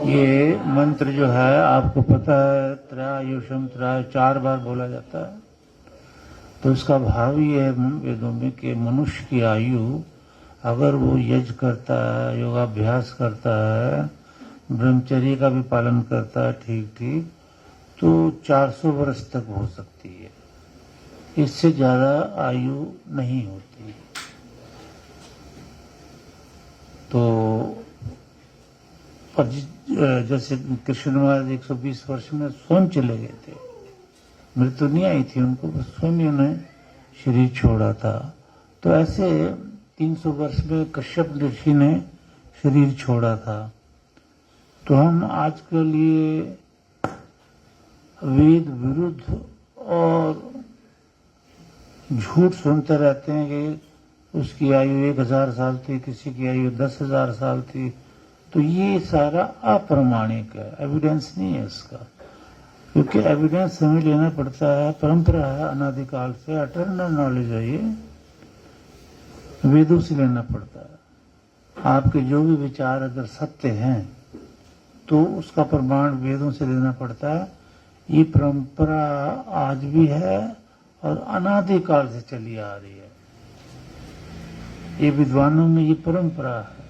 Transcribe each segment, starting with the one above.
ये मंत्र जो है आपको पता है, त्रयायुषम त्रय 4 बार बोला जाता है। तो इसका भाव ये है वेदों में कि मनुष्य की आयु अगर वो यज्ञ करता है, योगाभ्यास करता है, ब्रह्मचर्य का भी पालन करता है ठीक ठीक, तो 400 वर्ष तक हो सकती है। इससे ज्यादा आयु नहीं होती। तो पर जैसे कृष्ण महाराज 120 वर्ष में स्वयं चले गए थे, मृत्यु नहीं आई थी उनको, स्वयं ही उन्हें शरीर छोड़ा था। तो ऐसे 300 वर्ष में कश्यप ऋषि ने शरीर छोड़ा था। तो हम आज के लिए वेद विरुद्ध और झूठ सुनते रहते हैं कि उसकी आयु 1000 साल थी, किसी की आयु 10,000 साल थी। तो ये सारा अप्रमाणिक है, एविडेंस नहीं है इसका। क्योंकि एविडेंस हमें लेना पड़ता है, परंपरा है अनादिकाल से, एटर्नल नॉलेज है, ये वेदों से लेना पड़ता है। आपके जो भी विचार अगर सत्य हैं तो उसका प्रमाण वेदों से लेना पड़ता है। ये परंपरा आज भी है और अनादिकाल से चली आ रही है। ये विद्वानों में ये परंपरा है।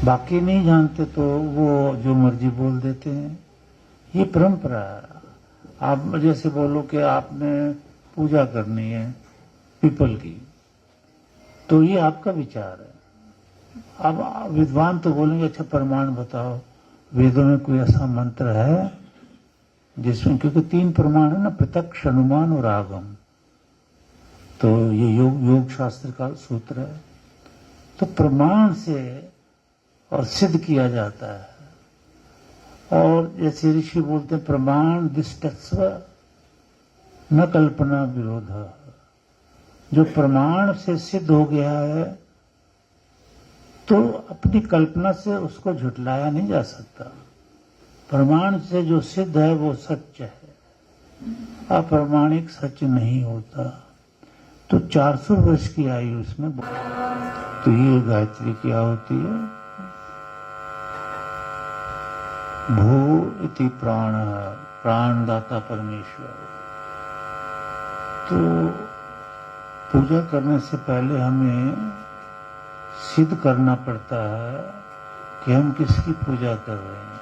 बाकी नहीं जानते तो वो जो मर्जी बोल देते हैं। ये परंपरा है। आप जैसे बोलो कि आपने पूजा करनी है पीपल की, तो ये आपका विचार है। अब विद्वान तो बोलेंगे अच्छा प्रमाण बताओ, वेदों में कोई ऐसा मंत्र है जिसमें, क्योंकि 3 प्रमाण है ना, प्रत्यक्ष, अनुमान और आगम। तो ये योग शास्त्र का सूत्र है। तो प्रमाण से और सिद्ध किया जाता है। और जैसे ऋषि बोलते हैं प्रमाण दिष्टस्व न कल्पना विरोध। जो प्रमाण से सिद्ध हो गया है तो अपनी कल्पना से उसको झुटलाया नहीं जा सकता। प्रमाण से जो सिद्ध है वो सत्य है, अप्रमाणिक सच नहीं होता। तो 400 वर्ष की आयु उसमें। तो ये गायत्री क्या होती है? भू इति प्राण, प्राणदाता परमेश्वर। तो पूजा करने से पहले हमें सिद्ध करना पड़ता है कि हम किसकी पूजा कर रहे हैं।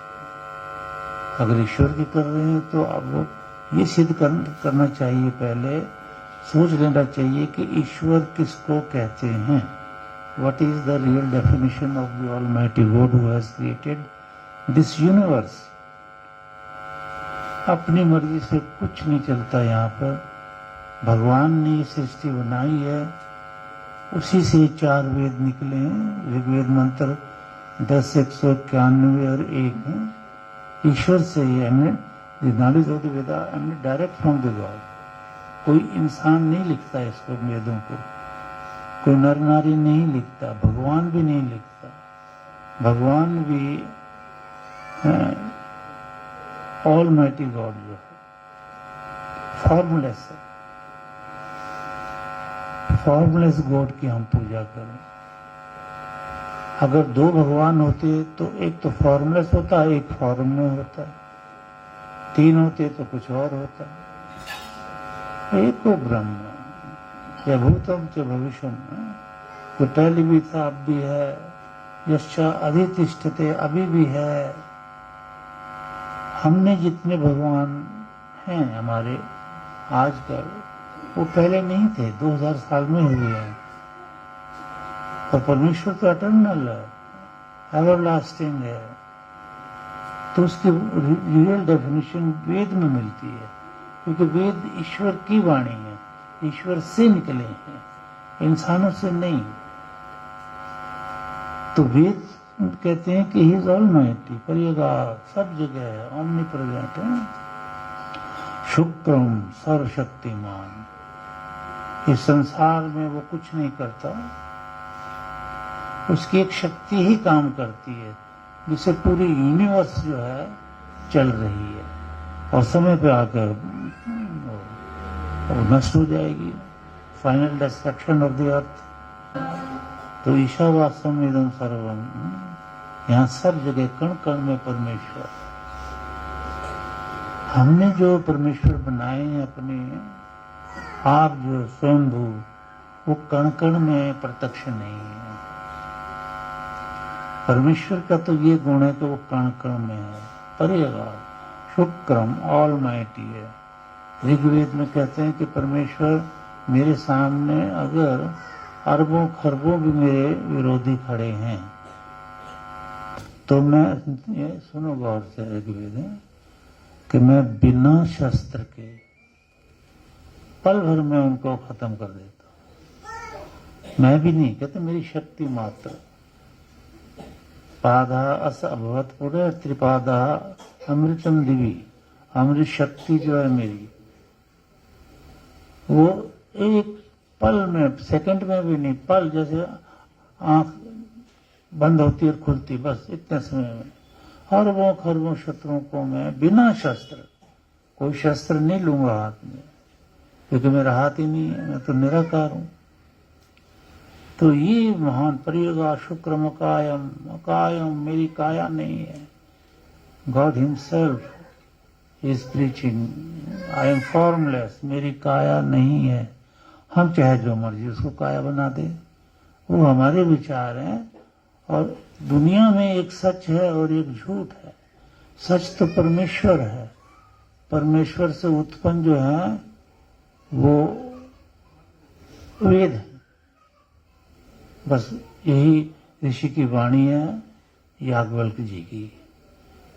अगर ईश्वर की कर रहे हैं तो अब ये सिद्ध करना चाहिए, पहले सोच लेना चाहिए कि ईश्वर किसको कहते हैं। What is the real definition of the Almighty God who has created this universe? अपनी मर्जी से कुछ नहीं चलता यहाँ पर। भगवान ने ये सृष्टि बनाई है, उसी से 4 वेद निकले हैं। ऋग्वेद मंत्र 10, 191 और 1 है। ईश्वर से ही हमने नॉलेज ऑफ द वेदा हमने डायरेक्ट फ्रॉम द गॉड। कोई इंसान नहीं लिखता इसको, वेदों को कोई नर नारी नहीं लिखता, भगवान भी नहीं लिखता। भगवान भी ऑलमाइटी गॉड जो है फॉर्मलेस है। फॉर्मलेस गॉड की हम पूजा करें। अगर 2 भगवान होते तो एक तो फॉर्मलेस होता है, एक फॉर्म में होता है। 3 होते तो कुछ और होता है। एको ब्रह्म या भूतम च भविष्यम, तो पहले भी था अब भी है, यश्चा अधितिष्ठते अभी भी है। हमने जितने भगवान हैं हमारे आजकल, वो पहले नहीं थे, 2000 साल में हुए हैं। और परमेश्वर तो एटर्नल है, एवरलास्टिंग है। तो उसकी रियल डेफिनेशन वेद में मिलती है, क्योंकि वेद ईश्वर की वाणी है, ईश्वर से निकले हैं, इंसानों से नहीं। तो वेद कहते हैं कि ही इज ऑलमाइटी, परिव्याप्त, सब जगह है, ओमनी प्रेजेंट है। शुक्रम सर्वशक्तिमान। इस संसार में वो कुछ नहीं करता, उसकी एक शक्ति ही काम करती है, जिससे पूरी यूनिवर्स जो है चल रही है। और समय पे आकर वो नष्ट हो जाएगी, final destruction of the earth. तो ईशावास्यम इदं सर्वम, यहाँ सब जगह कण कण में परमेश्वर। हमने जो परमेश्वर बनाए हैं अपने आप, जो स्वयंभू, वो कण कण में प्रत्यक्ष नहीं है। परमेश्वर का तो ये गुण है कि वो कण कण में है, परेगा, शुक्रम, ऑलमाइटी है। ऋग्वेद में कहते हैं कि परमेश्वर मेरे सामने अगर अरबों खरबों भी मेरे विरोधी खड़े हैं तो मैं, ये सुनो गौर से, ऋग्वेद है कि मैं बिना शस्त्र के पल भर में उनको खत्म कर देता हूं। मैं भी नहीं, कहते मेरी शक्ति मात्र। पादा अस अभवत पुरे त्रिपादा अमृतम दिवी। अमृत शक्ति जो है मेरी, वो एक पल में, सेकंड में भी नहीं, पल, जैसे आंख बंद होती और खुलती, बस इतने समय में अरबों खरबों शत्रुओं को मैं बिना शस्त्र, कोई शस्त्र नहीं लूंगा हाथ में, क्योंकि मेरा हाथ ही नहीं है, मैं तो निराकार हूं। तो ये महान परियोगा, शुक्रम अकायम, अकायम मेरी काया नहीं है। God himself is preaching I am formless, मेरी काया नहीं है। हम चाहे जो मर्जी उसको काया बना दे, वो हमारे विचार हैं। और दुनिया में एक सच है और एक झूठ है। सच तो परमेश्वर है, परमेश्वर से उत्पन्न जो है वो वेद है। बस यही ऋषि की वाणी है, याज्ञवल्क्य जी की,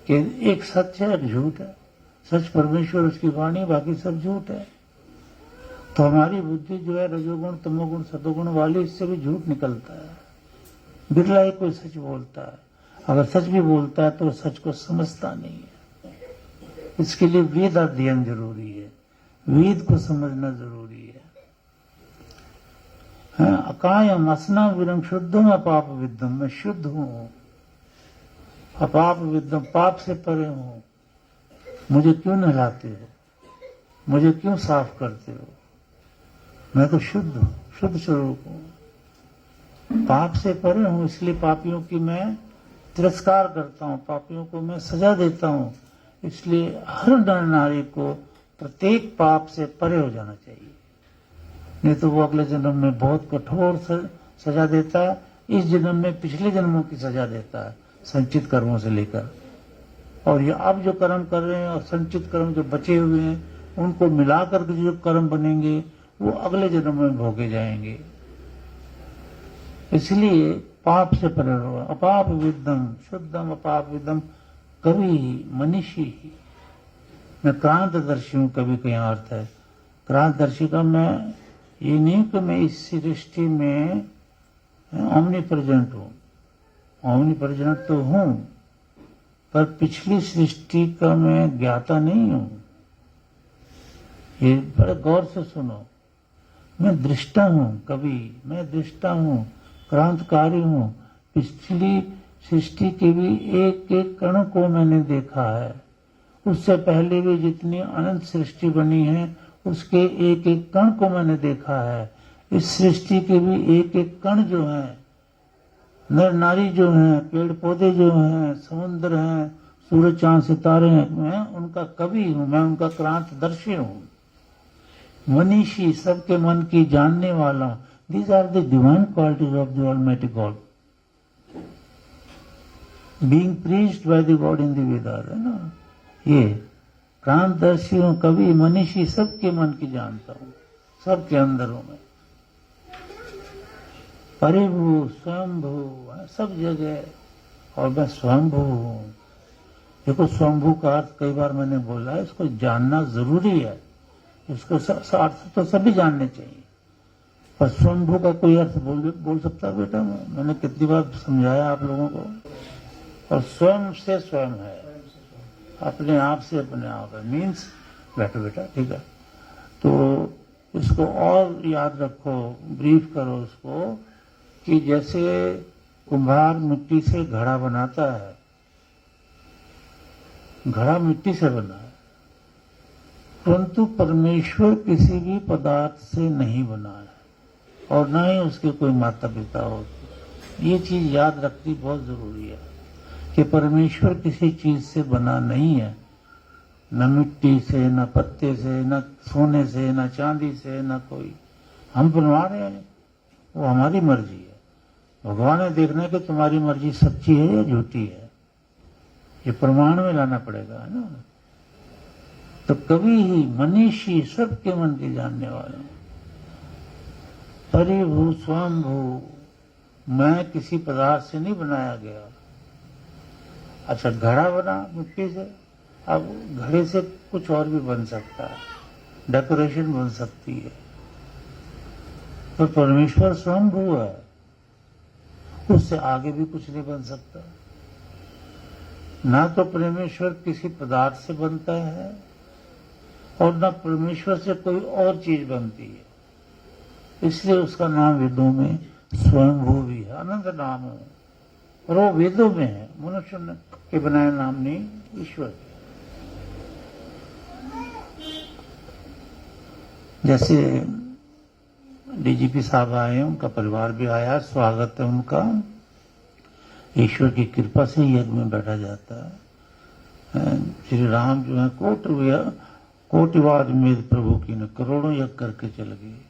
कि एक सच है, एक झूठ है। सच परमेश्वर, उसकी वाणी, बाकी सब झूठ है। तो हमारी बुद्धि जो है रजोगुण तमोगुण सतोगुण वाली, इससे भी झूठ निकलता है। बिरला ही कोई सच बोलता है। अगर सच भी बोलता है तो सच को समझता नहीं है। इसके लिए वेद अध्ययन जरूरी है, वेद को समझना जरूरी है। अकायम असना विरम शुद्धम अपाप विद्धम, मैं शुद्ध हूं, अपाप विद्धम, पाप से परे हूं। मुझे क्यों नहलाते हो, मुझे क्यों साफ करते हो? मैं तो शुद्ध हूं, शुद्ध स्वरूप हूं, पाप से परे हूं। इसलिए पापियों की मैं तिरस्कार करता हूं, पापियों को मैं सजा देता हूं। इसलिए हर नर नारी को प्रत्येक पाप से परे हो जाना चाहिए, नहीं तो वो अगले जन्म में बहुत कठोर सजा देता है। इस जन्म में पिछले जन्मों की सजा देता है, संचित कर्मों से लेकर। और ये अब जो कर्म कर रहे हैं और संचित कर्म जो बचे हुए हैं, उनको मिलाकर के जो कर्म बनेंगे वो अगले जन्म में भोगे जाएंगे। इसलिए पाप से परे रहो। अपाप विद्धम शुद्धम अपाप विद्धम, कवि मनीषी ही। मैं क्रांतदर्शी हूं, कवि का यहाँ अर्थ है क्रांतदर्शी का। मैं ये नहीं कि मैं इस सृष्टि में ओमनी प्रेजेंट हूं, ओमनी प्रेजेंट तो हूं, पर पिछली सृष्टि का मैं ज्ञाता नहीं हूं। ये बड़े गौर से सुनो। मैं दृष्टा हूं, कवि, मैं दृष्टा हूं, क्रांतकारी हूं। पिछली सृष्टि के भी एक एक कण को मैंने देखा है। उससे पहले भी जितनी अनंत सृष्टि बनी है उसके एक एक कण को मैंने देखा है। इस सृष्टि के भी एक एक कण जो है, नर नारी जो हैं, पेड़ पौधे जो हैं, समुद्र हैं, सूरज चांद सितारे हैं, मैं उनका कवि हूं, मैं उनका क्रांतदर्शी हूं, मनीषी, सबके मन की जानने वाला। These are the divine qualities of the Almighty God, being preached by the God in the Vedas, है ना। ये क्रांतदर्शी हूं, कवि, मनीषी, सबके मन की जानता हूं, सबके अंदर हूं मैं। परिभू स्वयंभू, सब जगह, और मैं स्वयंभू हूं। देखो, स्वयंभू का अर्थ कई बार मैंने बोला है, इसको जानना जरूरी है। इसको अर्थ तो सभी जानने चाहिए, पर स्वयंभू का कोई अर्थ बोल सकता है बेटा? मैंने कितनी बार समझाया आप लोगों को। और स्वयं से स्वयं है, अपने आप से अपने आप है, मीन्स बैठो बेटा, ठीक है। तो इसको और याद रखो, ब्रीफ करो उसको, कि जैसे कुम्हार मिट्टी से घड़ा बनाता है, घड़ा मिट्टी से बना है, परंतु परमेश्वर किसी भी पदार्थ से नहीं बना है, और न ही उसके कोई माता पिता हो। ये चीज याद रखनी बहुत जरूरी है। कि परमेश्वर किसी चीज से बना नहीं है, न मिट्टी से, न पत्ते से, न सोने से, न चांदी से, न कोई। हम बनवा रहे हैं, वो हमारी मर्जी है। भगवान ने देखना है कि तुम्हारी मर्जी सच्ची है या झूठी है, ये प्रमाण में लाना पड़ेगा, है ना। तो कभी ही मनीषी सबके मन के जानने वाले, परिभू स्वयंभू, मैं किसी पदार्थ से नहीं बनाया गया। अच्छा, घड़ा बना मिट्टी से, अब घड़े से कुछ और भी बन सकता है, डेकोरेशन बन सकती है। तो परमेश्वर स्वयंभू है, उससे आगे भी कुछ नहीं बन सकता। ना तो परमेश्वर किसी पदार्थ से बनता है और ना परमेश्वर से कोई और चीज बनती है। इसलिए उसका नाम वेदों में स्वयंभू भी है, अनंत नाम है, और वो वेदों में है, मनुष्य के बनाए नाम नहीं, ईश्वर के। जैसे डीजीपी साहब आए हैं, उनका परिवार भी आया, स्वागत है उनका। ईश्वर की कृपा से यज्ञ में बैठा जाता है। श्री राम जो है कोटिवाद में प्रभु की ने करोड़ों यज्ञ करके चले गए।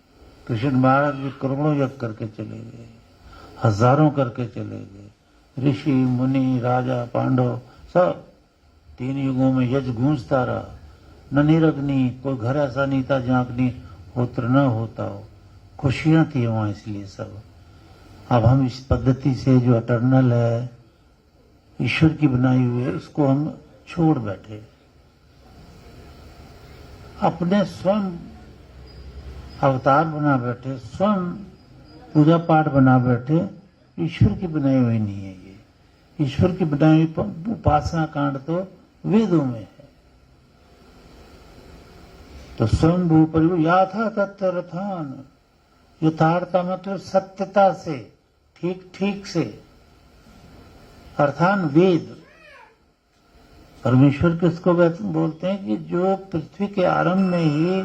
कृष्ण महाराज भी करोड़ों यज्ञ करके चले गए, हजारों करके चले गए। ऋषि मुनि राजा पांडव सब 3 युगों में यज्ञ गूंजता रहा। न निरग्नि, कोई घर ऐसा नहीं था जहाँ अग्निहोत्र न होता हो। खुशियां थी वहां, इसलिए सब। अब हम इस पद्धति से जो अटर्नल है, ईश्वर की बनाई हुई है, इसको हम छोड़ बैठे। अपने स्वयं अवतार बना बैठे, स्वयं पूजा पाठ बना बैठे। ईश्वर की बनाई हुई नहीं है ये। ईश्वर की बनाई हुई उपासना कांड तो वेदों में है। तो स्वयं भू परिभू याथा तत्थान, यथार्थता मतलब सत्यता से, ठीक ठीक से, अर्थान वेद। परमेश्वर किसको बोलते हैं कि जो पृथ्वी के आरंभ में ही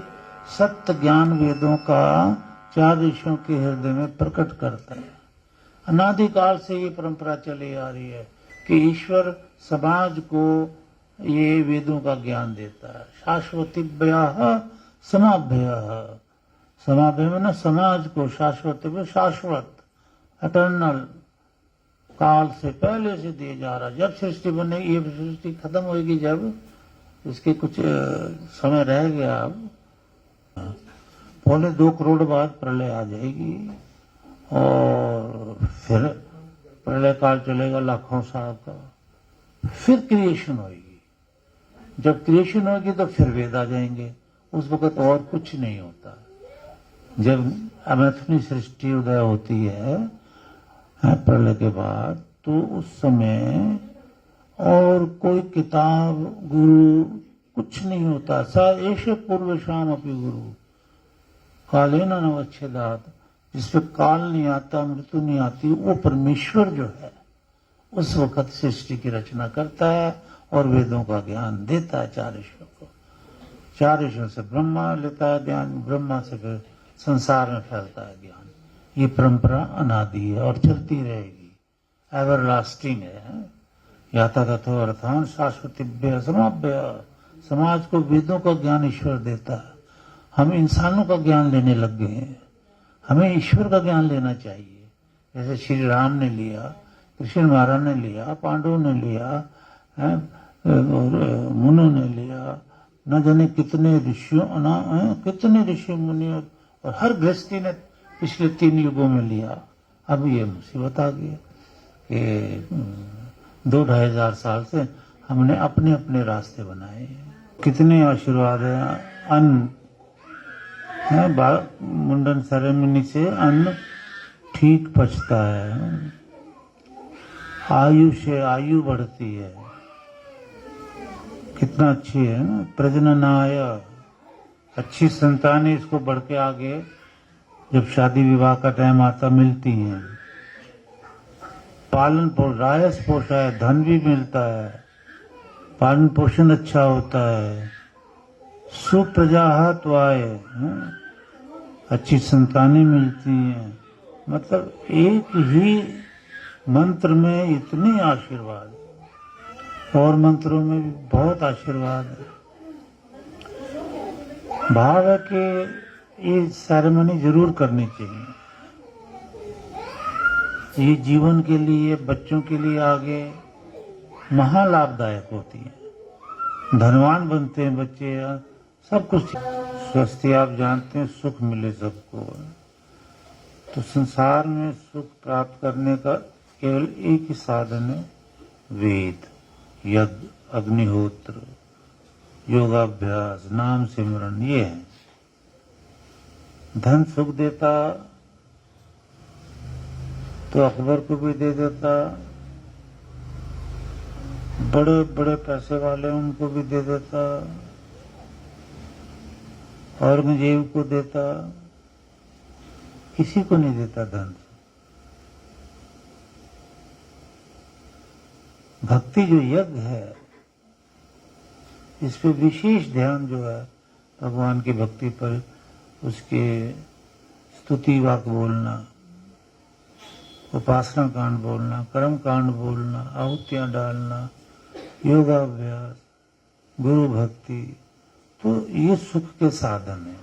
सत्य ज्ञान वेदों का 4 ऋषियों के हृदय में प्रकट करता है। अनादिकाल से ये परंपरा चली आ रही है कि ईश्वर समाज को ये वेदों का ज्ञान देता है। शाश्वतीभ्यः समाभ्यः, समाभ्य में ना समाज को, शाश्वत शाश्वत अटर्नल, काल से पहले से दिए जा रहा। जब सृष्टि बनेगी, ये सृष्टि खत्म होगी, जब इसके कुछ समय रह गया, अब 2.25 करोड़ बाद प्रलय आ जाएगी और फिर प्रलय काल चलेगा लाखों साल का। फिर क्रिएशन होगी। जब क्रिएशन होगी तो फिर वेद आ जाएंगे। उस वक्त और कुछ नहीं होता। जब अमैथुनी सृष्टि उदय होती है प्रलय के बाद, तो उस समय और कोई किताब, गुरु कुछ नहीं होता। स एष पूर्व शाम अपनी गुरु काले न नवच्छेदात, जिसपे काल नहीं आता, मृत्यु नहीं आती, वो परमेश्वर जो है उस वक्त सृष्टि की रचना करता है और वेदों का ज्ञान देता है 4 ऋषियों को। 4 ऋषियों से ब्रह्मा लेता है ज्ञान, ब्रह्मा से फिर संसार में फैलता है ज्ञान। ये परंपरा अनादि है और चलती रहेगी, एवरलास्टिंग है। याता तथो अर्थान शाश्वतीभ्य समाभ्य, समाज को वेदों का ज्ञान ईश्वर देता है। हम इंसानों का ज्ञान लेने लग गए हैं। हमें ईश्वर का ज्ञान लेना चाहिए। जैसे श्री राम ने लिया, कृष्ण महाराज ने लिया, पांडवों ने लिया, और मुनों ने लिया, न जाने कितने ऋषियों, कितने ऋषि मुनि, और हर गृहस्थी ने पिछले 3 युगों में लिया। अब ये मुसीबत आ गई कि 2-2.5 हजार साल से हमने अपने अपने रास्ते बनाए हैं। कितने आशीर्वाद है। अन्न है, मुंडन सेरेमनी से अन्न ठीक पचता है, आयु से आयु बढ़ती है। कितना अच्छी है ना। प्रजननाय, अच्छी संतानें इसको बढ़ के आगे जब शादी विवाह का टाइम आता मिलती हैं। पालन रायस पोषा है, धन भी मिलता है, पालन पोषण अच्छा होता है। सुप्रजाहत्वाय, अच्छी संतानें मिलती हैं। मतलब एक ही मंत्र में इतने आशीर्वाद। और मंत्रों में भी बहुत आशीर्वाद है। भाव है कि ये सेरेमनी जरूर करनी चाहिए। ये जीवन के लिए, बच्चों के लिए आगे महा लाभदायक होती है। धनवान बनते हैं बच्चे, सब कुछ। स्वस्थ आप जानते हैं, सुख मिले सबको। तो संसार में सुख प्राप्त करने का केवल एक ही साधन है, वेद, यज्ञ, अग्निहोत्र, योगाभ्यास, नाम सिमरन, ये है। धन सुख देता तो अकबर को भी दे देता, बड़े बड़े पैसे वाले उनको भी दे देता, औरंगजेब को देता, किसी को नहीं देता धन। भक्ति जो यज्ञ है, इस पे विशेष ध्यान जो है भगवान की भक्ति पर, उसके स्तुति वाक बोलना, उपासना कांड बोलना, कर्म कांड बोलना, आहुतियां डालना, योगाभ्यास, गुरु भक्ति, तो ये सुख के साधन है।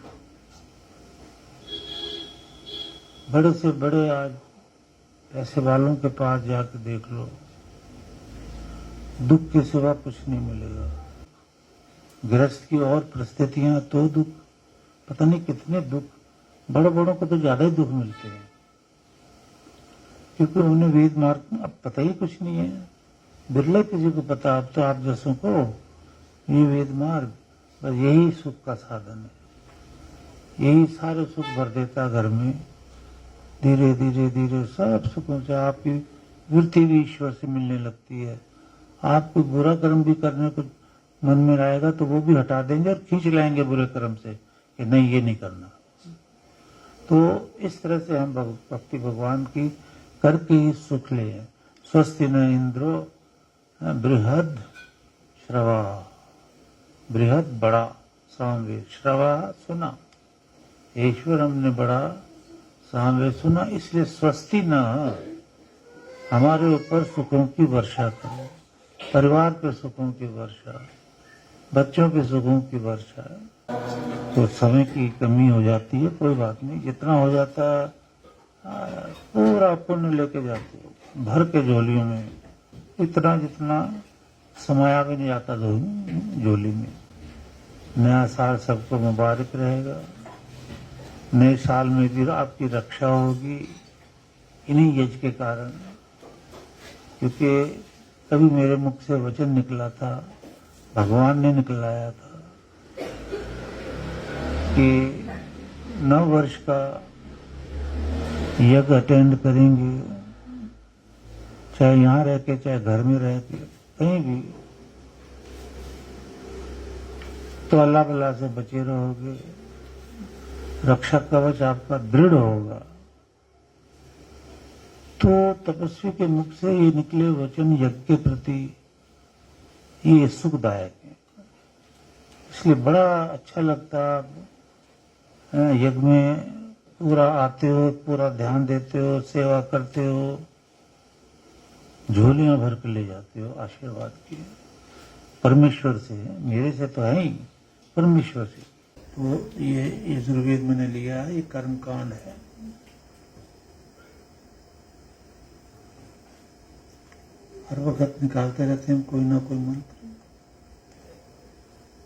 बड़े से बड़े आज पैसे वालों के पास जाके देख लो, दुख के सिवा कुछ नहीं मिलेगा। गृहस्थ की और परिस्थितियां तो दुख, पता नहीं कितने दुख, बड़े बड़ों को तो ज्यादा ही दुख मिलते हैं, क्योंकि उन्हें वेद मार्ग अब पता ही कुछ नहीं है। बिरला किसी को पता, अब तो आप जैसों को ये वेद मार्ग, बस यही सुख का साधन है। यही सारे सुख भर देता घर में। धीरे धीरे धीरे सब सुखों से आपकी वृत्ति भी ईश्वर से मिलने लगती है। आप कोई बुरा कर्म भी करने को मन में आएगा तो वो भी हटा देंगे और खींच लाएंगे बुरे कर्म से कि नहीं, ये नहीं करना। तो इस तरह से हम भक्ति भगवान की करके ही सुख ले। स्वस्ति न इंद्रो बृहद श्रवा, बृहद बड़ा, सामवेद, श्रवा सुना, ईश्वर हमने बड़ा सामवेद सुना, इसलिए स्वस्ति न हमारे ऊपर सुखों की वर्षा करो, परिवार के सुखों की वर्षा, बच्चों के सुखों की वर्षा। तो समय की कमी हो जाती है, कोई बात नहीं, जितना हो जाता पूरा पुण्य लेके जाते हो भर के झोलियों में, इतना जितना समाया भी नहीं आता झोली में। नया साल सबको मुबारक रहेगा। नए साल में भी आपकी रक्षा होगी इन्हीं यज्ञ के कारण, क्योंकि कभी मेरे मुख से वचन निकला था, भगवान ने निकलाया था कि 9 वर्ष का यज्ञ अटेंड करेंगे, चाहे यहाँ रह के चाहे घर में रह के कहीं भी, तो अल्लाह बल्ला से बचे रहोगे, रक्षा कवच आपका दृढ़ होगा। तो तपस्वी के मुख से ये निकले वचन यज्ञ के प्रति ये सुखदायक है, इसलिए बड़ा अच्छा लगता। यज्ञ में पूरा आते हो, पूरा ध्यान देते हो, सेवा करते हो, झोलियां भर के ले जाते हो आशीर्वाद की, परमेश्वर से, मेरे से तो है ही, परमेश्वर से। तो ये यजुर्वेद मैंने लिया है, ये कर्म कांड है। हर वक्त निकालते रहते हैं कोई ना कोई मंत्र,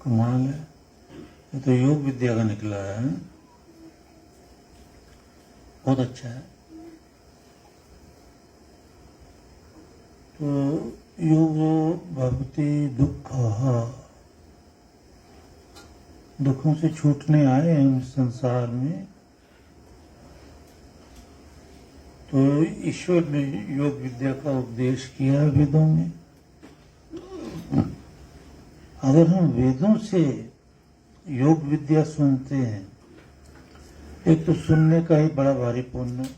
कमाल है। ये तो योग विद्या का निकला है, बहुत अच्छा है। तो योगो भवति दुख, दुखों से छूटने आए हम संसार में। तो ईश्वर ने योग विद्या का उपदेश किया है वेदों में। अगर हम वेदों से योग विद्या सुनते हैं, एक तो सुनने का ही बड़ा भारी पुण्य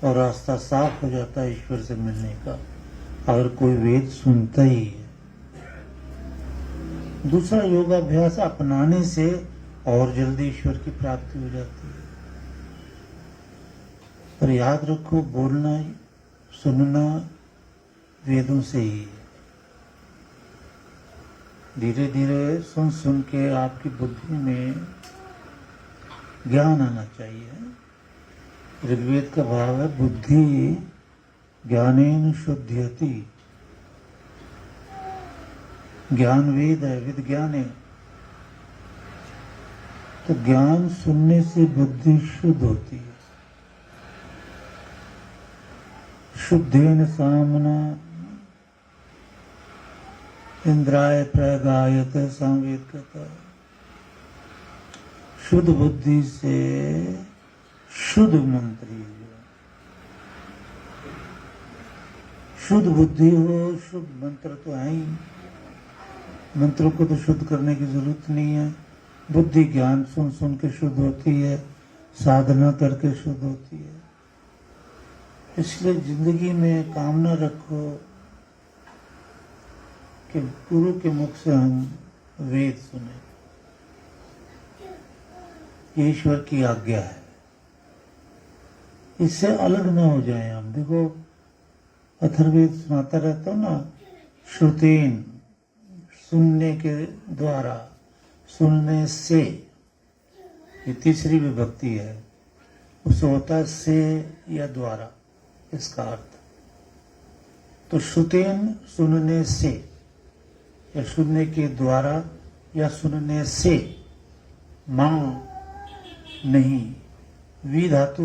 और रास्ता साफ हो जाता है ईश्वर से मिलने का, अगर कोई वेद सुनता ही है। दूसरा, योगाभ्यास अपनाने से और जल्दी ईश्वर की प्राप्ति हो जाती है। पर याद रखो, बोलना सुनना वेदों से ही है। धीरे धीरे सुन सुन के आपकी बुद्धि में ज्ञान आना चाहिए। ऋग्वेद का भाव है बुद्धि ज्ञानेन शुद्ध्यति। ज्ञान वेद है, विद ज्ञान है। तो ज्ञान सुनने से बुद्धि शुद्ध होती है। शुद्धेन सामना इंद्राय प्रगायते संवेद कहता है। शुद्ध बुद्धि से शुद्ध मंत्री हो। शुद्ध बुद्धि हो, शुद्ध मंत्र तो है ही। मंत्रों को तो शुद्ध करने की जरूरत नहीं है। बुद्धि ज्ञान सुन सुन के शुद्ध होती है, साधना करके शुद्ध होती है। इसलिए जिंदगी में कामना रखो कि गुरु के मुख से हम वेद सुने। ये ईश्वर की आज्ञा है। इससे अलग ना हो जाए हम। देखो अथर्ववेद सुनाता रहता हूं ना, श्रुतेन सुनने के द्वारा, सुनने से, ये तीसरी विभक्ति है। उससे होता है से या द्वारा, इसका अर्थ। तो श्रुतेन सुनने से, या सुनने के द्वारा, या सुनने से। मां नहीं, वी धातु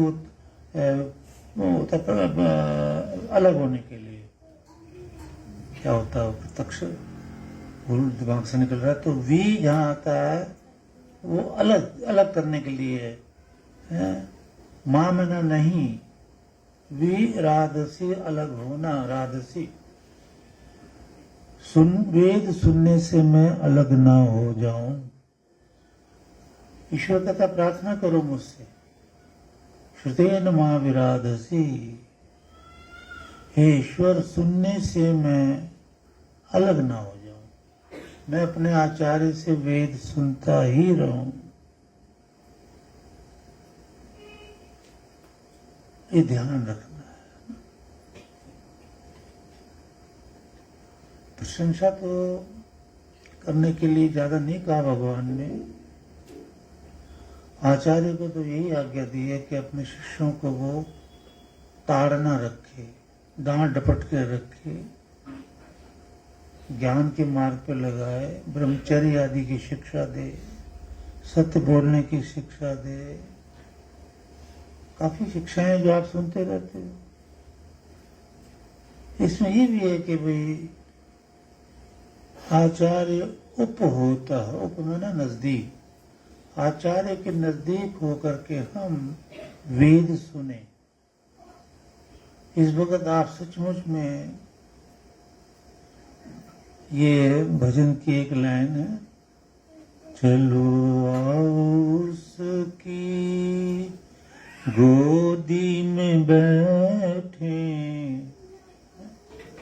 होता अलग होने के लिए। क्या होता है प्रत्यक्ष, भूल दिमाग से निकल रहा है। तो वी जहाँ आता है वो अलग अलग करने के लिए है। मां मना नहीं, वी राधसी अलग होना, राधसी। वेद सुनने से मैं अलग ना हो जाऊं। ईश्वर कहता प्रार्थना करो मुझसे, श्रुतेन मां विराधसी। हे ईश्वर, सुनने से मैं अलग ना हो जाऊं। मैं अपने आचार्य से वेद सुनता ही रहूं। ये ध्यान रखना है। प्रशंसा तो करने के लिए ज्यादा नहीं कहा भगवान ने। आचार्य को तो यही आज्ञा दी है कि अपने शिष्यों को वो ताड़ना रखे, डांट डपट के रखे, ज्ञान के मार्ग पर लगाए, ब्रह्मचर्य आदि की शिक्षा दे, सत्य बोलने की शिक्षा दे। काफी शिक्षाएं जो आप सुनते रहते हो। इसमें ये भी है कि भाई आचार्य उप होता है, उप माना नजदीक। आचार्य के नजदीक होकर के हम वेद सुने। इस वक्त आप सचमुच में, ये भजन की एक लाइन है, चलो आओ उसकी गोदी में बैठे।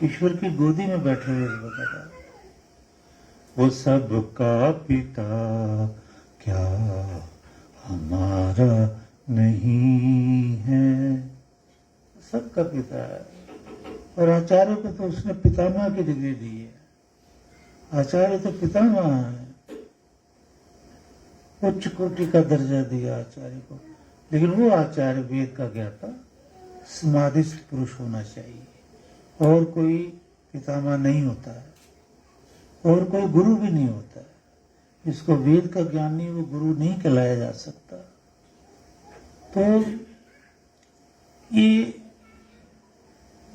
ईश्वर की गोदी में बैठे हुए इस वक्त वो सबका पिता क्या हमारा नहीं है। सबका पिता है। और आचार्य को तो उसने पितामह की डिग्री दी है। आचार्य तो पितामह है, उच्च कोटि का दर्जा दिया आचार्य को। लेकिन वो आचार्य वेद का ज्ञाता समाधिस्थ पुरुष होना चाहिए। और कोई पितामह नहीं होता है, और कोई गुरु भी नहीं होता है। जिसको वेद का ज्ञान नहीं, वो गुरु नहीं कहलाया जा सकता। तो ये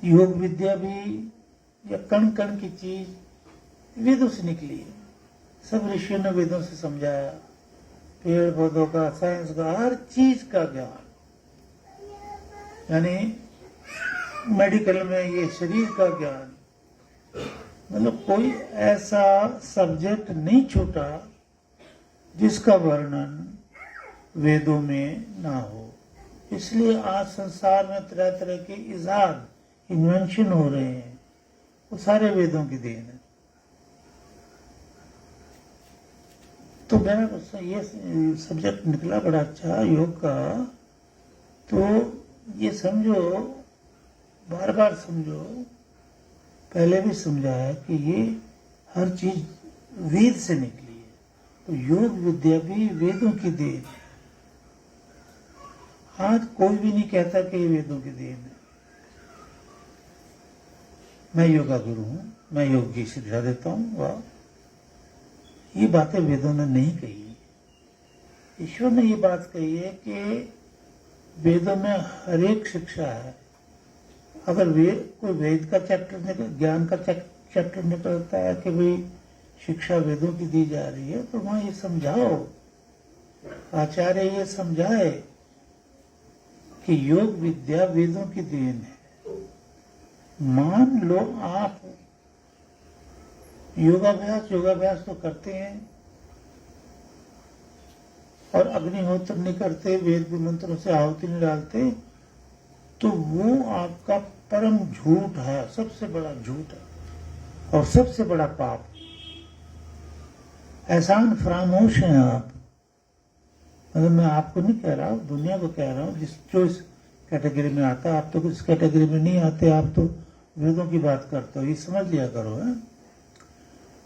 योग विद्या भी, या कण कण की चीज वेदों से निकली है। सब ऋषियों ने वेदों से समझाया। पेड़ पौधों का, साइंस का, हर चीज का ज्ञान। यानी मेडिकल में ये शरीर का ज्ञान। मतलब कोई ऐसा सब्जेक्ट नहीं छूटा जिसका वर्णन वेदों में ना हो। इसलिए आज संसार में तरह तरह के इजाद, इन्वेंशन हो रहे हैं, वो सारे वेदों की देन है। तो मेरा ये सब्जेक्ट निकला बड़ा अच्छा योग का। तो ये समझो, बार बार समझो, पहले भी समझा है कि ये हर चीज वेद से निकली है। तो योग विद्या भी वेदों की देन है। आज कोई भी नहीं कहता कि ये वेदों की देन है। मैं योगा गुरु हूं, मैं योग की शिक्षा देता हूं, वाह, ये बातें वेदों ने नहीं कही। ईश्वर ने ये बात कही है कि वेदों में हर एक शिक्षा है। अगर कोई वेद का चैप्टर ज्ञान का चैप्टर निकलता है कि भाई शिक्षा वेदों की दी जा रही है, तो वहां ये समझाओ, आचार्य ये समझाए कि योग विद्या वेदों की देन है। मान लो आप योगाभ्यास तो करते हैं और अग्निहोत्र नहीं करते, वेद मंत्रों से आहुति नहीं डालते, तो वो आपका परम झूठ है, सबसे बड़ा झूठ है और सबसे बड़ा पाप। एहसान फरामोश हैं आप। मतलब मैं आपको नहीं कह रहा हूँ, दुनिया को कह रहा हूँ जो इस कैटेगरी में आता है। आप तो इस कैटेगरी में नहीं आते, आप तो वेदों की बात करते हो, ये समझ लिया करो है।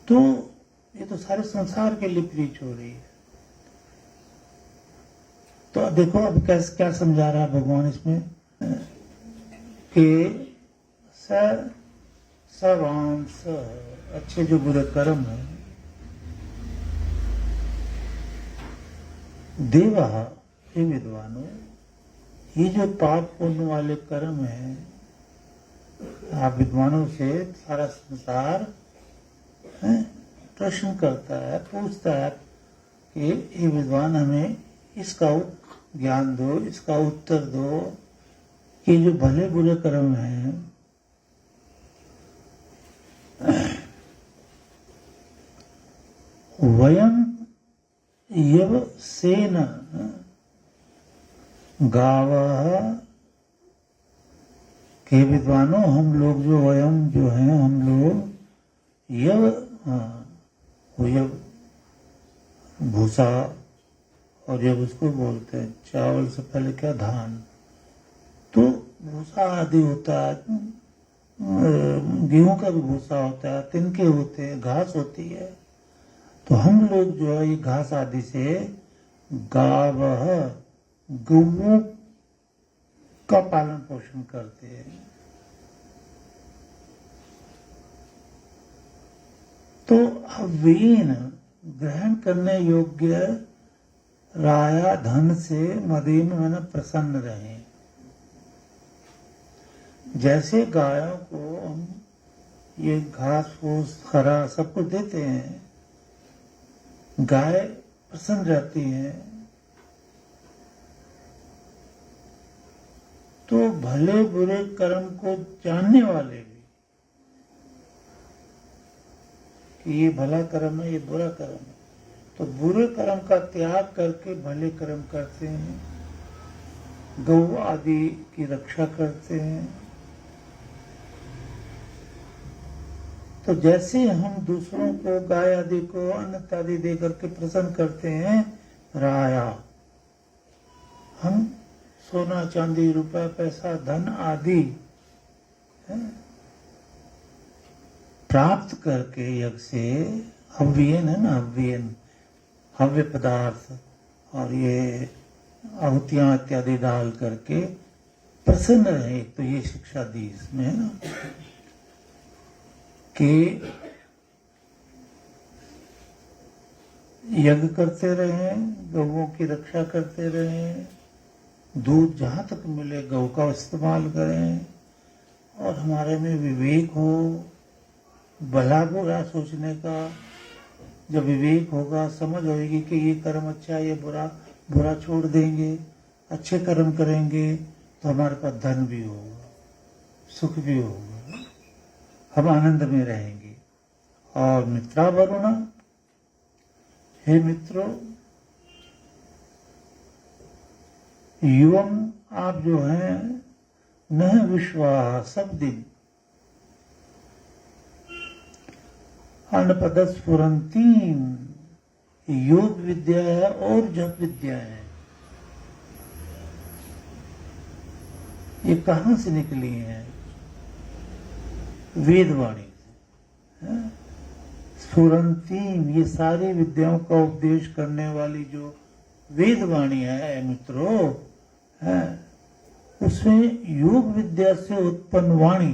तो ये तो सारे संसार के लिए प्रीच हो रही है। तो देखो अब कैसे क्या समझा रहा है भगवान इसमें कि सर्वांश अच्छे जो बुरे कर्म है, देवा हे विद्वानों, ये जो पाप पुण्य वाले कर्म है, आप विद्वानों से सारा संसार प्रश्न करता है, पूछता है कि ये विद्वान हमें इसका ज्ञान दो, इसका उत्तर दो कि जो भले बुरे कर्म हैं वयम यव सेन गावः के विद्वानों, हम लोग जो वयम जो हैं, हम लोग यव भूसा, और जब उसको बोलते हैं चावल से पहले क्या धान, तो भूसा आदि होता है, गेहूं का भी भूसा होता है, तिनके होते हैं, घास होती है। तो हम लोग जो है ये घास आदि से गावः गौओं का पालन पोषण करते हैं। तो हवीन ग्रहण करने योग्य राया धन से मदीन में प्रसन्न रहे। जैसे गायों को हम ये घास फूस हरा सब कुछ देते हैं, गाय प्रसन्न रहती है, तो भले बुरे कर्म को जानने वाले भी कि ये भला कर्म है, ये बुरा कर्म है, तो बुरे कर्म का त्याग करके भले कर्म करते हैं, गौ आदि की रक्षा करते हैं। तो जैसे हम दूसरों को गाय आदि को अन्न इत्यादि दे करके प्रसन्न करते हैं, राया हम सोना चांदी रुपया पैसा धन आदि प्राप्त करके यज्ञ से, हव्यन है ना, हव्यन हव्य पदार्थ और ये आहुतियां इत्यादि डाल करके प्रसन्न रहे। तो ये शिक्षा दी इसमें है ना कि यज्ञ करते रहें, गौओं की रक्षा करते रहें, दूध जहां तक मिले गौ का इस्तेमाल करें, और हमारे में विवेक हो, भला बुरा सोचने का। जब विवेक होगा, समझ होगी कि ये कर्म अच्छा है, ये बुरा, बुरा छोड़ देंगे, अच्छे कर्म करेंगे, तो हमारे पास धन भी होगा, सुख भी होगा, हम आनंद में रहेंगे। और मित्रा वरुणा, हे मित्रों, युवम आप जो हैं, न विश्वास सब दिन अनपदस्फुरंतीम, योग विद्या है और जप विद्या है। ये कहां से निकली है? वेदवाणी से। स्फुरंतीम, ये सारी विद्याओं का उपदेश करने वाली जो वेद वाणी है मित्रों, है उसमें योग विद्या से उत्पन्न वाणी,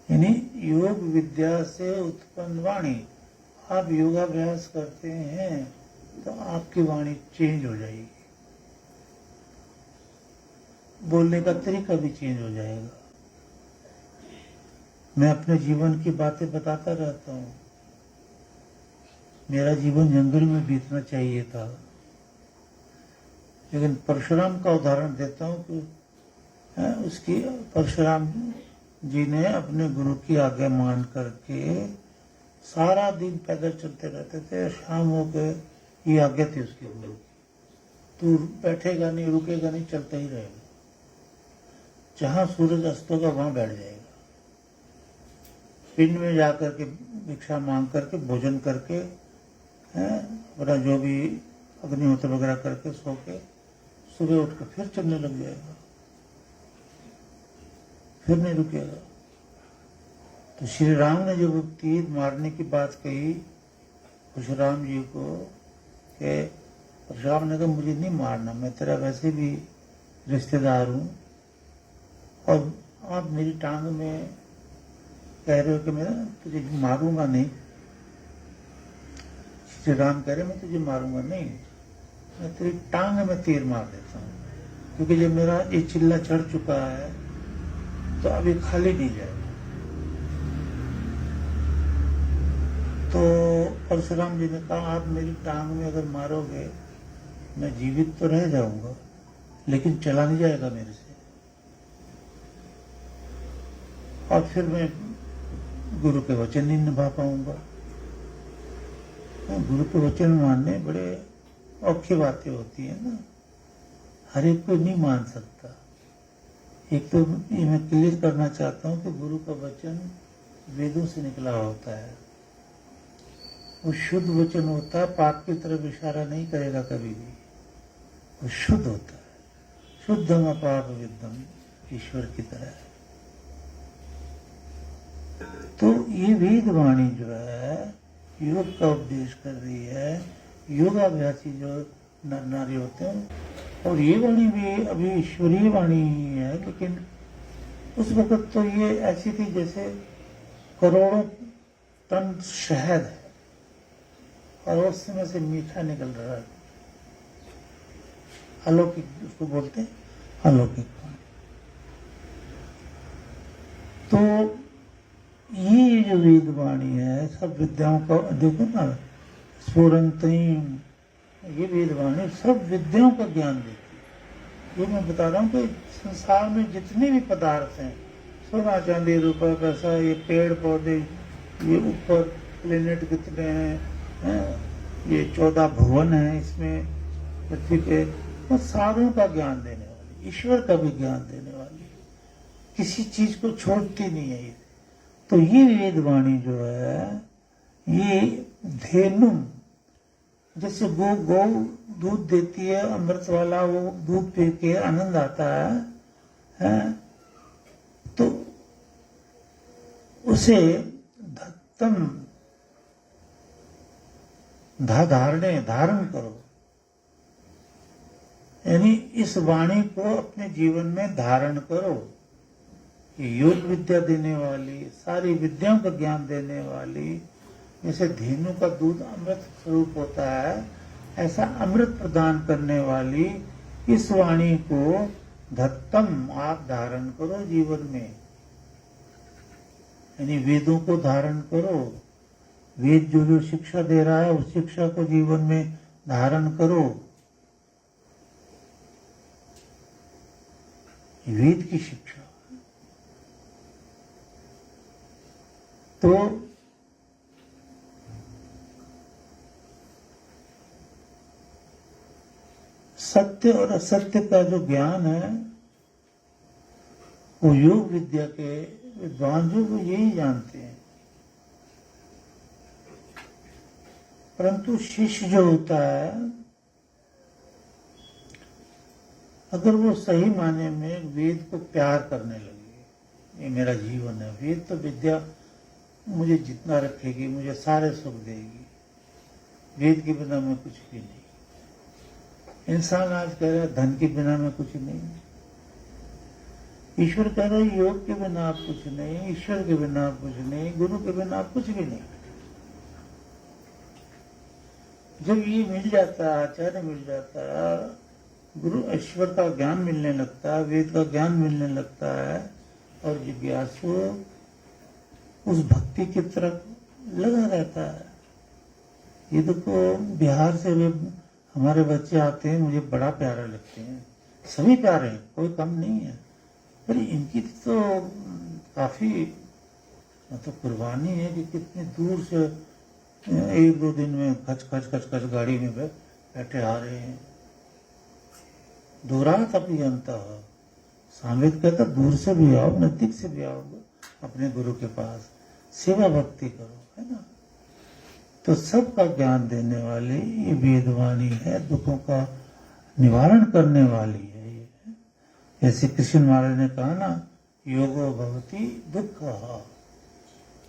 यानी योग विद्या से उत्पन्न वाणी। आप योगाभ्यास करते हैं तो आपकी वाणी चेंज हो जाएगी, बोलने का तरीका भी चेंज हो जाएगा। मैं अपने जीवन की बातें बताता रहता हूँ। मेरा जीवन जंगल में बीतना चाहिए था, लेकिन परशुराम का उदाहरण देता हूँ कि उसकी परशुराम जी ने अपने गुरु की आज्ञा मान करके सारा दिन पैदल चलते रहते थे। शाम हो गए, ये आज्ञा थी उसके गुरु की, तू बैठेगा नहीं, रुकेगा नहीं, चलता ही रहेगा, जहां सूरज अस्त होगा वहां बैठ जाएगा। पिंड में जाकर के भिक्षा मांग करके भोजन करके अपना जो भी अग्निहोत्र वगैरह करके सो के सुबह उठ कर फिर चलने लग जाएगा, फिर नहीं रुकेगा। तो श्री राम ने जब तीर मारने की बात कही परशुराम जी को, कि परशुराम ने कहा मुझे नहीं मारना, मैं तेरा वैसे भी रिश्तेदार हूं, और आप मेरी टांग में कह रहे हो कि मैं तुझे मारूंगा नहीं। श्री राम कह रहे मैं तुझे मारूंगा नहीं, मैं तेरी टांग में तीर मार देता हूँ, क्योंकि जब मेरा ये चिल्ला चढ़ चुका है तो अभी खाली नहीं जाएगा। तो परशुराम जी ने कहा आप मेरी टांग में अगर मारोगे मैं जीवित तो रह जाऊंगा, लेकिन चला नहीं जाएगा मेरे से, और फिर मैं गुरु के वचन नहीं निभा पाऊंगा। गुरु के वचन मानने बड़े औखी बातें होती है ना, हर एक को नहीं मान सकता। एक तो ये मैं क्लियर करना चाहता हूं कि गुरु का वचन वेदों से निकला होता है, वो शुद्ध वचन होता है, पाप की तरफ इशारा नहीं करेगा कभी भी, वो शुद्ध होता है, शुद्धम अपाप विद्धम, ईश्वर की तरह। तो ये वेद वाणी जो है योग का उपदेश कर रही है, योगाभ्यासी जो नर नारी होते हैं, और ये वाणी भी अभी ईश्वरीय वाणी ही है, लेकिन उस वक्त तो ये ऐसी थी जैसे करोड़ों टन शहद है और उस समय से मीठा निकल रहा है, अलौकिक उसको बोलते हैं, अलौकिक वाणी। तो ये जो वेद वाणी है सब विद्याओं का, देखो ना, स्फुरंतीम, ये वेद वाणी सब विद्याओं का ज्ञान देती है। ये मैं बता रहा हूँ कि संसार में जितने भी पदार्थ हैं, सोना चांदी रुपया पैसा, ये पेड़ पौधे, ये ऊपर प्लेनेट कितने हैं, ये 14 भुवन है इसमें पृथ्वी पे, वो सारों का ज्ञान देने वाली, ईश्वर का भी ज्ञान देने वाली, किसी चीज को छोड़ती नहीं है। तो ये वेद वाणी जो है ये धेनु, जैसे गौ दूध देती है अमृत वाला, वो दूध पी के आनंद आता है, तो उसे धत्तम धारण करो, यानी इस वाणी को अपने जीवन में धारण करो। योग विद्या देने वाली, सारी विद्याओं का ज्ञान देने वाली, जैसे धेनु का दूध अमृत स्वरूप होता है, ऐसा अमृत प्रदान करने वाली इस वाणी को धत्तम आप धारण करो जीवन में, यानी वेदों को धारण करो। वेद जो शिक्षा दे रहा है उस शिक्षा को जीवन में धारण करो। वेद की शिक्षा तो सत्य और असत्य का जो ज्ञान है वो योग विद्या के विद्वान जो वो यही जानते हैं, परंतु शिष्य जो होता है अगर वो सही माने में वेद को प्यार करने लगे, ये मेरा जीवन है, वेद तो विद्या मुझे जितना रखेगी, मुझे सारे सुख देगी। वेद के बिना मैं कुछ भी नहीं। इंसान आज कह रहा है धन के बिना मैं कुछ नहीं। ईश्वर कह रहा है योग के बिना आप कुछ नहीं, ईश्वर के बिना आप कुछ नहीं, गुरु के बिना आप कुछ भी नहीं। जब ये मिल जाता, आचार्य मिल जाता, गुरु ईश्वर का ज्ञान मिलने लगता है, वेद का ज्ञान मिलने लगता है, और जिज्ञासु उस भक्ति की तरफ लगा रहता है। ये देखो बिहार से भी हमारे बच्चे आते हैं, मुझे बड़ा प्यारा लगते हैं, सभी प्यारे हैं, कोई कम नहीं है, पर इनकी तो काफी मतलब कुर्बानी है कि कितनी दूर से 1-2 दिन में खच खच गाड़ी में बैठे आ रहे हैं। दूरात अपनी अंत सामित कहता दूर से भी आओ, नजदीक से भी आओ, अपने गुरु के पास सेवा भक्ति करो, है ना। तो सबका ज्ञान देने वाली ये वेदवाणी है, दुखों का निवारण करने वाली है ये। जैसे कृष्ण महाराज ने कहा ना, योगो भवति दुख,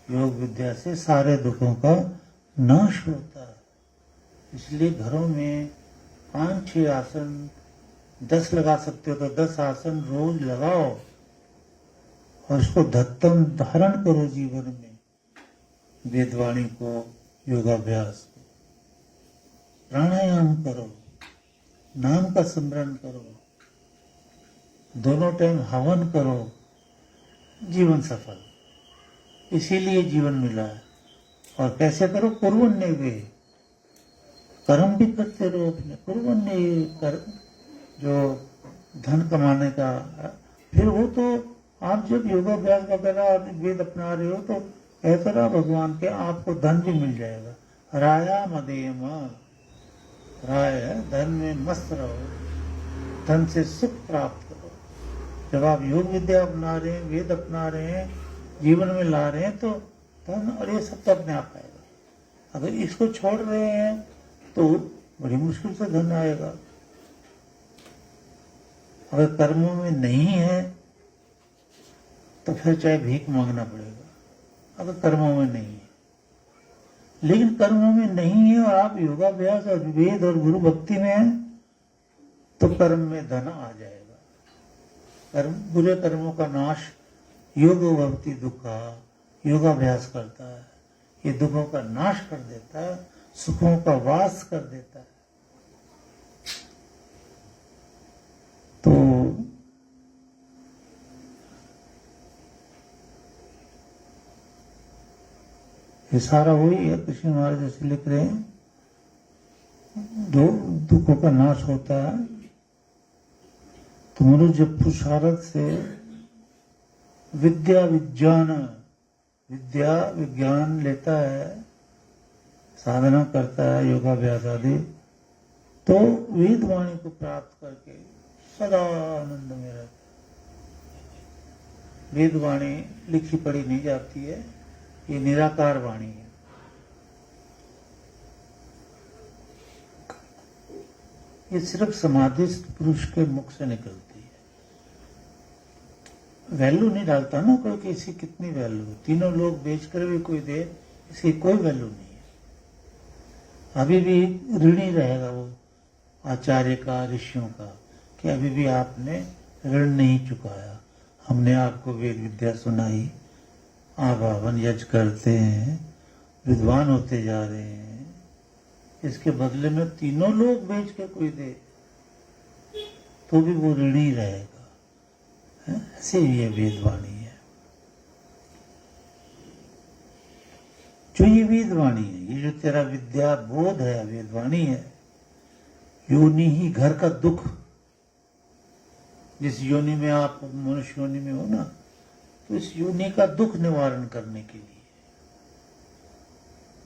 योग विद्या से सारे दुखों का नाश होता है। इसलिए घरों में 5-6 आसन 10 लगा सकते हो तो 10 आसन रोज लगाओ, और इसको धत्तम धारण करो जीवन में, वेदवाणी को, योगाभ्यास को, प्राणायाम करो, नाम का स्मरण करो, दोनों टाइम हवन करो, जीवन सफल। इसीलिए जीवन मिला है। और कैसे करो? कुर्वन्य वे, कर्म भी करते रहो अपने, कुर्वन्य कर्म, जो धन कमाने का। फिर वो तो आप जब योगाभ्यास वगैरह वेद अपना रहे हो तो कहते रहो भगवान के, आपको धन भी मिल जाएगा। राया मदेम, राय है धन में मस्त रहो, धन से सुख प्राप्त करो। जब आप योग विद्या अपना रहे हैं, वेद अपना रहे हैं, जीवन में ला रहे हैं, तो धन और ये सब तो अपने आप आएगा। अगर इसको छोड़ रहे हैं तो बड़ी मुश्किल से धन आएगा। अगर कर्मों में नहीं है तो फिर चाहे भीख मांगना पड़ेगा, अगर कर्मों में नहीं है। लेकिन कर्मों में नहीं है और आप योगाभ्यास और वेद और गुरु भक्ति में हैं, तो कर्म में धन आ जाएगा। कर्म, बुरे कर्मों का नाश योग भक्ति दुखा, योगाभ्यास करता है, ये दुखों का नाश कर देता है, सुखों का वास कर देता है। तो ये सारा वही है। कृष्ण महाराज जैसे लिख रहे हैं, दो दुखों का नाश होता है। तो मनुष्य जब पुरुषार्थ से विद्या विज्ञान लेता है, साधना करता है, योगाभ्यास आदि, तो वेदवाणी को प्राप्त करके सदा आनंद में रहता है। वेदवाणी लिखी पढ़ी नहीं जाती है, ये निराकार वाणी है। ये सिर्फ समाधिस्थ पुरुष के मुख से निकलती है। वैल्यू नहीं डालता ना कोई, किसी कितनी वैल्यू, तीनों लोग बेचकर भी कोई दे, इसकी कोई वैल्यू नहीं है। अभी भी ऋणी रहेगा वो आचार्य का, ऋषियों का, कि अभी भी आपने ऋण नहीं चुकाया। हमने आपको वेद विद्या सुनाई, आप हवन यज्ञ करते हैं, विद्वान होते जा रहे हैं, इसके बदले में तीनों लोग बेच के कोई दे तो भी वो ऋणी रहेगा। ऐसे ही ये वेदवाणी है। जो ये वेदवाणी है, ये जो तेरा विद्या बोध है, वेदवाणी है। योनि ही घर का दुख, जिस योनि में आप मनुष्य योनि में हो ना, तो इस योनि का दुख निवारण करने के लिए,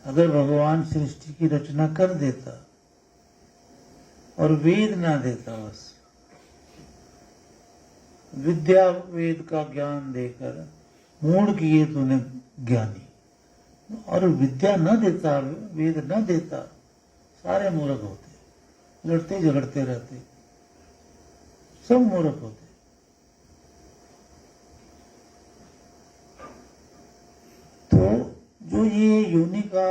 अगर भगवान सृष्टि की रचना कर देता और वेद ना देता, बस विद्या वेद का ज्ञान देकर मूढ़ किए तूने ज्ञानी, और विद्या न देता, वेद न देता, सारे मूर्ख होते, लड़ते झगड़ते रहते, सब मूर्ख होते। तो तो ये योनि का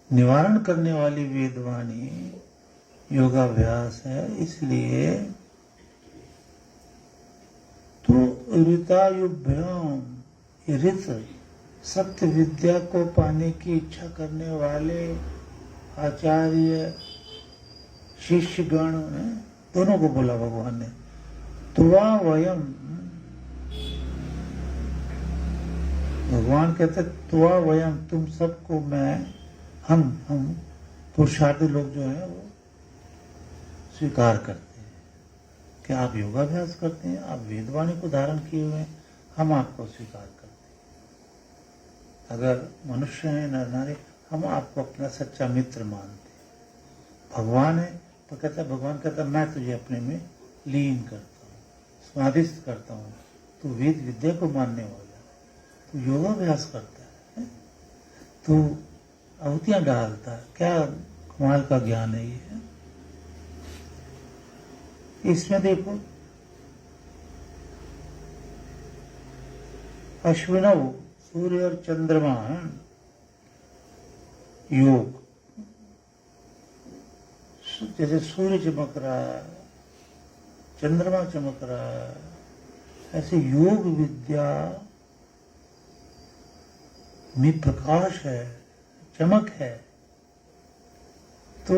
निवारण करने वाली वेदवाणी योगाभ्यास है। इसलिए तो ऋतायुभ्याम, ऋत सत्य विद्या को पाने की इच्छा करने वाले आचार्य शिष्यगण दोनों को बोला भगवान ने। त्वा वयम, भगवान कहते त्वा वयम, तुम सबको मैं, हम पुरुषार्थी लोग जो है वो स्वीकार करते हैं कि आप योगाभ्यास करते हैं, आप वेदवाणी को धारण किए हुए हैं, हम आपको स्वीकार करते हैं। अगर मनुष्य है नर नारी, हम आपको अपना सच्चा मित्र मानते हैं। भगवान है तो कहता है, भगवान कहता है मैं तुझे अपने में लीन करता हूँ, स्वादिष्ट करता हूँ। तू वेद विद्या को मानने वाला है, तू योगाभ्यास करता है, तू आहुतियां डालता है, क्या कमाल का ज्ञान है ये। इसमें देखो अश्विनव, सूर्य और चंद्रमा योग, जैसे सूर्य चमक रहा है, चंद्रमा चमक रहा है, ऐसे योग विद्या में प्रकाश है, चमक है। तो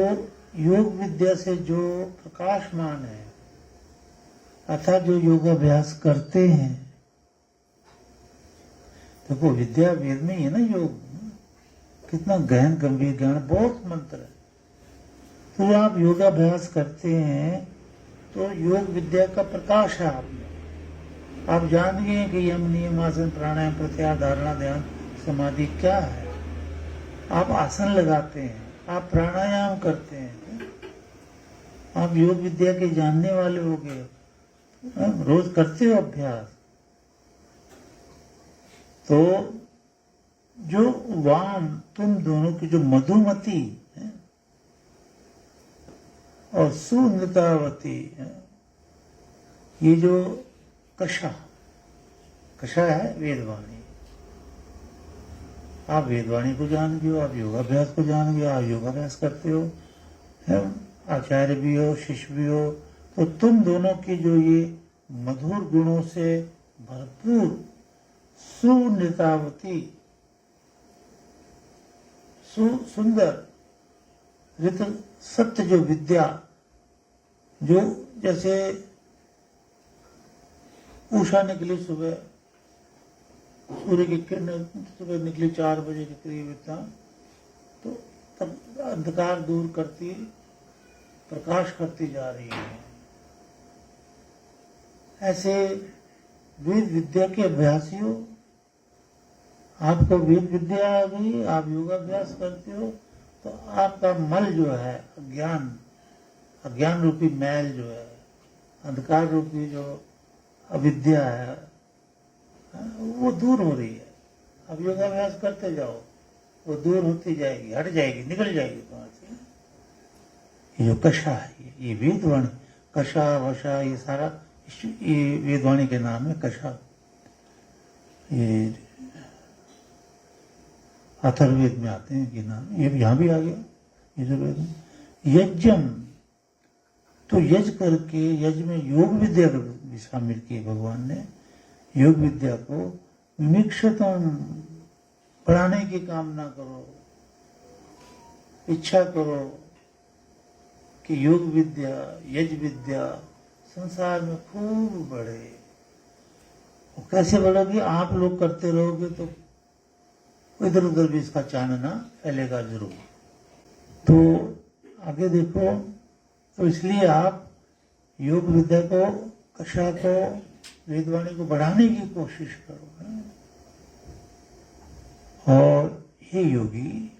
योग विद्या से जो प्रकाशमान है, अर्थात जो योगाभ्यास करते हैं, देखो विद्या वेद में ही है ना, योग कितना गहन गंभीर ज्ञान, बहुत मंत्र है। तो आप योगाभ्यास करते हैं तो योग विद्या का प्रकाश है आप में। आप जान गए कि यम नियम आसन प्राणायाम प्रत्याहार धारणा ध्यान समाधि क्या है। आप आसन लगाते हैं, आप प्राणायाम करते हैं, आप योग विद्या के जानने वाले हो गए, रोज करते हो अभ्यास। तो जो वाम, तुम दोनों की जो मधुमती है और सुनृतावती है, ये जो कषा है वेदवाणी। आप वेदवाणी को जान गए हो, आप योगाभ्यास को जान गए, आप योगाभ्यास करते हो, है आचार्य भी हो, शिष्य भी हो। तो तुम दोनों की जो ये मधुर गुणों से भरपूर सुनृतावती, सुंदर ऋत सत्य जो विद्या, जो जैसे उषा निकली सुबह, सूर्य की किरण सुबह निकली 4 बजे के करीब इतना, तो तब अंधकार दूर करती, प्रकाश करती जा रही है। ऐसे वेद विद्या के अभ्यासियों, आपको वेद विद्या आ गई, आप योगाभ्यास करते हो, तो आपका मल जो है, अज्ञान रूपी मैल जो है, अंधकार रूपी जो अविद्या है, वो दूर हो रही है। अब योगाभ्यास करते जाओ, वो दूर होती जाएगी, हट जाएगी, निकल जाएगी वहां से। ये जो कषा है, ये वेदवाणी, कषा वशा, ये सारा ये वेदवाणी के नाम है। कषा ये अथर्ववेद में आते हैं कि नाम, ये यहाँ भी आ गया यजुर्वेद में। यज्ञम, तो यज करके, यज में योग विद्या भी शामिल की भगवान ने। योग विद्या को मिमिक्षतम, बढ़ाने की कामना करो, इच्छा करो कि योग विद्या, यज विद्या संसार में खूब बढ़े। और कैसे बढ़ेगी? आप लोग करते रहोगे तो इधर उधर भी इसका चानना फैलेगा जरूर। तो आगे देखो, तो इसलिए आप योग विद्या को, कषा को, वेदवाणी को बढ़ाने की कोशिश करो। और हे योगी,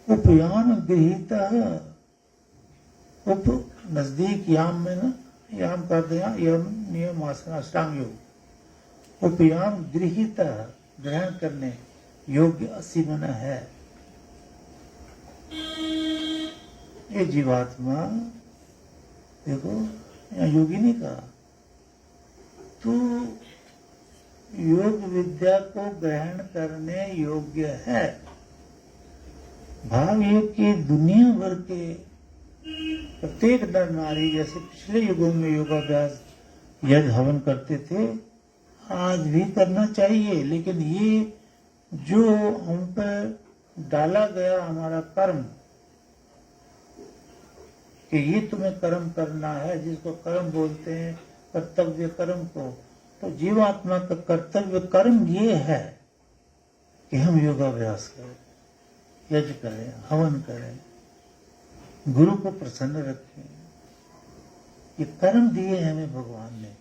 उपयान गृहीता, उप नजदीक, याम में ना, याम करते हैं, यम नियम आसन अष्टांग योग। उपयाम गृहीता, ग्रहण करने योग्य, असीमना है। ये जीवात्मा, देखो यहाँ योगी ने कहा, तू योग विद्या को ग्रहण करने योग्य है। भाव ये कि दुनिया भर के प्रत्येक नर नारी जैसे पिछले युगों में योगाभ्यास यज्ञ हवन करते थे, आज भी करना चाहिए। लेकिन ये जो हम पर डाला गया हमारा कर्म कि ये तुम्हें कर्म करना है, जिसको कर्म बोलते हैं कर्तव्य कर्म को, तो जीवात्मा का कर्तव्य कर्म ये है कि हम योगाभ्यास करें, यज्ञ करें, हवन करें, गुरु को प्रसन्न रखें। ये कर्म दिए हमें भगवान ने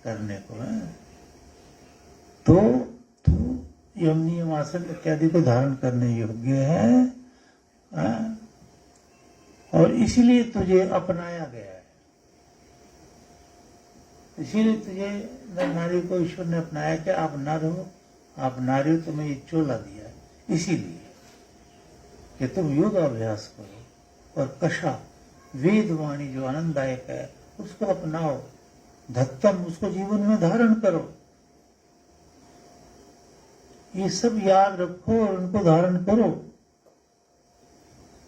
करने को है। तो यम नियम आसन इत्यादि को धारण करने योग्य है और इसीलिए तुझे अपनाया गया है। इसीलिए तुझे नारी को ईश्वर ने अपनाया कि आप नर हो, आप नारी हो, तुम्हें ये चोला दिया है इसीलिए कि तुम योगाभ्यास करो और कषा वेद वाणी जो आनंददायक है उसको अपनाओ, धत्तम उसको जीवन में धारण करो। ये सब याद रखो और उनको धारण करो।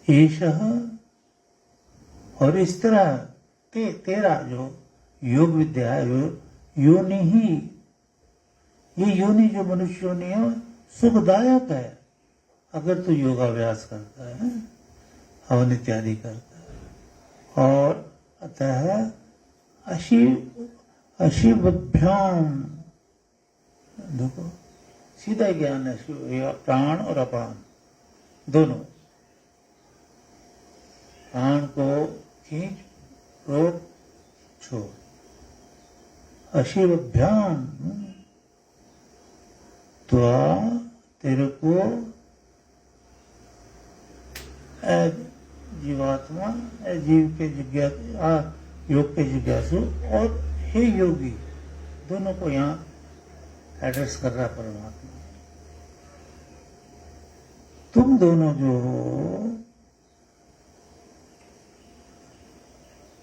एषः और इस तरह तेरा जो योग विद्या है, योनि ही, ये योनि जो मनुष्य योनि है सुखदायक है अगर तू योगाभ्यास करता है, हवन इत्यादि करता है। और अतः अशिवभ्याम, देखो सीधा ज्ञान है, प्राण और अपान दोनों। प्राण को खींच रोक छोड़, अशिवभ्याम त्वा तेरे को जीवात्मा जीव के जिज्ञासु, योग के जिज्ञासु और हे योगी, दोनों को यहाँ एड्रेस कर रहा परमात्मा। तुम दोनों जो हो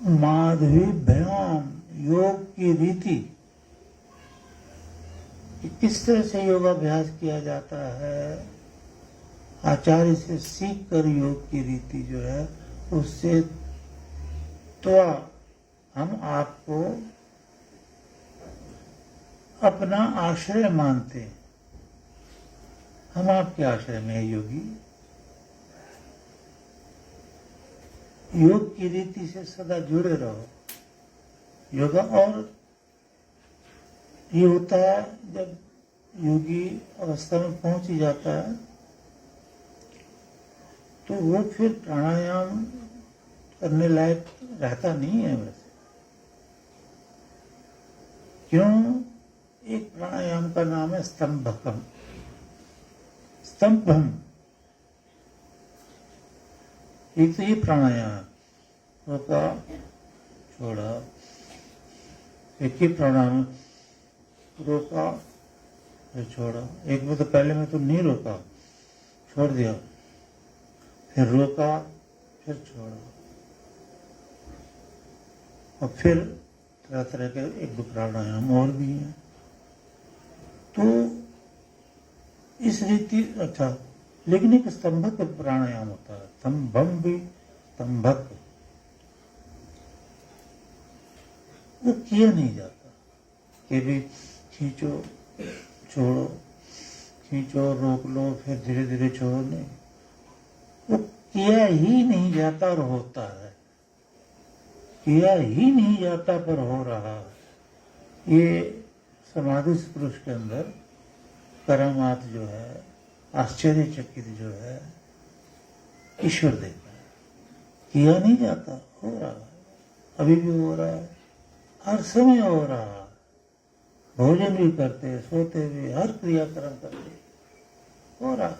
माधवीभ्याम, योग की रीति, किस तरह से योगाभ्यास किया जाता है, आचार्य से सीख कर योग की रीति जो है उससे तो हम आपको अपना आश्रय मानते हैं। हम आपके आश्रय में है योगी। योग की रीति से सदा जुड़े रहो। योगा और ये होता है जब योगी अवस्था में पहुंच ही जाता है तो वो फिर प्राणायाम करने लायक रहता नहीं है वैसे। क्यों? एक प्राणायाम का नाम है स्तंभकम, स्तंभम। एक तो ये प्राणायाम रोका छोड़ा, एक ही प्राणायाम रोका फिर छोड़ा। एक में तो पहले में तो नहीं रोका, छोड़ दिया, फिर रोका फिर छोड़ा, और फिर तरह तरह के एक दो प्राणायाम और भी हैं। तो इस रीति अच्छा, लेकिन एक स्तंभक प्राणायाम होता है, स्तंभम भी स्तंभक, वो किया नहीं जाता कि भी खींचो छोड़ो, खींचो रोक लो फिर धीरे धीरे छोड़ो, नहीं, वो किया ही नहीं जाता और होता है, किया ही नहीं जाता पर हो रहा है। ये समाधि पुरुष के अंदर करामात जो है, आश्चर्यचकित जो है, ईश्वर देता है। किया नहीं जाता, हो रहा है, अभी भी हो रहा है, हर समय हो रहा है। भोजन भी करते, सोते भी, हर क्रियाक्रम करते, हो रहा है,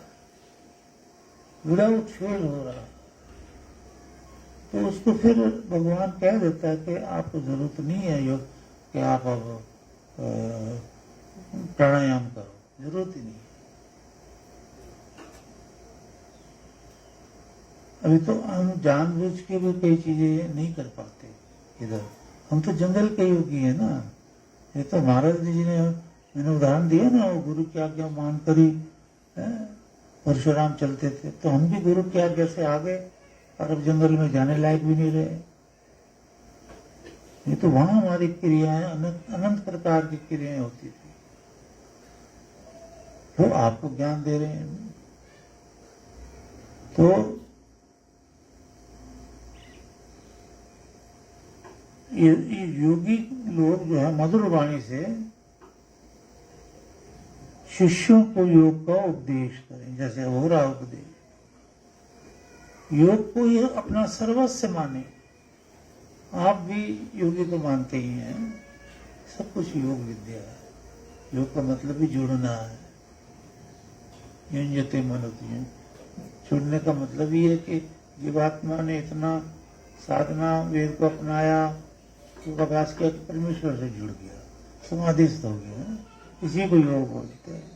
विदाउट फेल हो रहा है। तो उसको फिर भगवान कह देता है कि आपको जरूरत नहीं है योग कि आप अब प्राणायाम करो, जरूरत ही नहीं। अभी तो हम जानबूझ के भी कई चीजें नहीं कर पाते इधर। हम तो जंगल के योगी है ना। ये तो महाराज जी ने मैंने उदाहरण दिया ना, वो गुरु की आज्ञा मान कर ही परशुराम चलते थे, तो हम भी गुरु की आज्ञा से आ गए और अब जंगल में जाने लायक भी नहीं रहे। ये तो वहां हमारी क्रियाएं अनंत प्रकार की क्रियाएं होती थी, तो आपको ज्ञान दे रहे हैं। तो ये योगी लोग जो है मधुर वाणी से शिष्यों को योग का उपदेश करें, जैसे हो रहा उपदेश। योग को ये अपना सर्वस्व माने। आप भी योगी को मानते ही हैं, सब कुछ योग विद्या है। योग का मतलब भी जुड़ना है। युञ्जते मनुष्य, जुड़ने का मतलब ये है कि जीवात्मा ने इतना साधना वेद को अपनाया, अभ्यास किया, परमेश्वर से जुड़ गया, समाधिस्थ हो गया, इसी को योग बोलते हैं।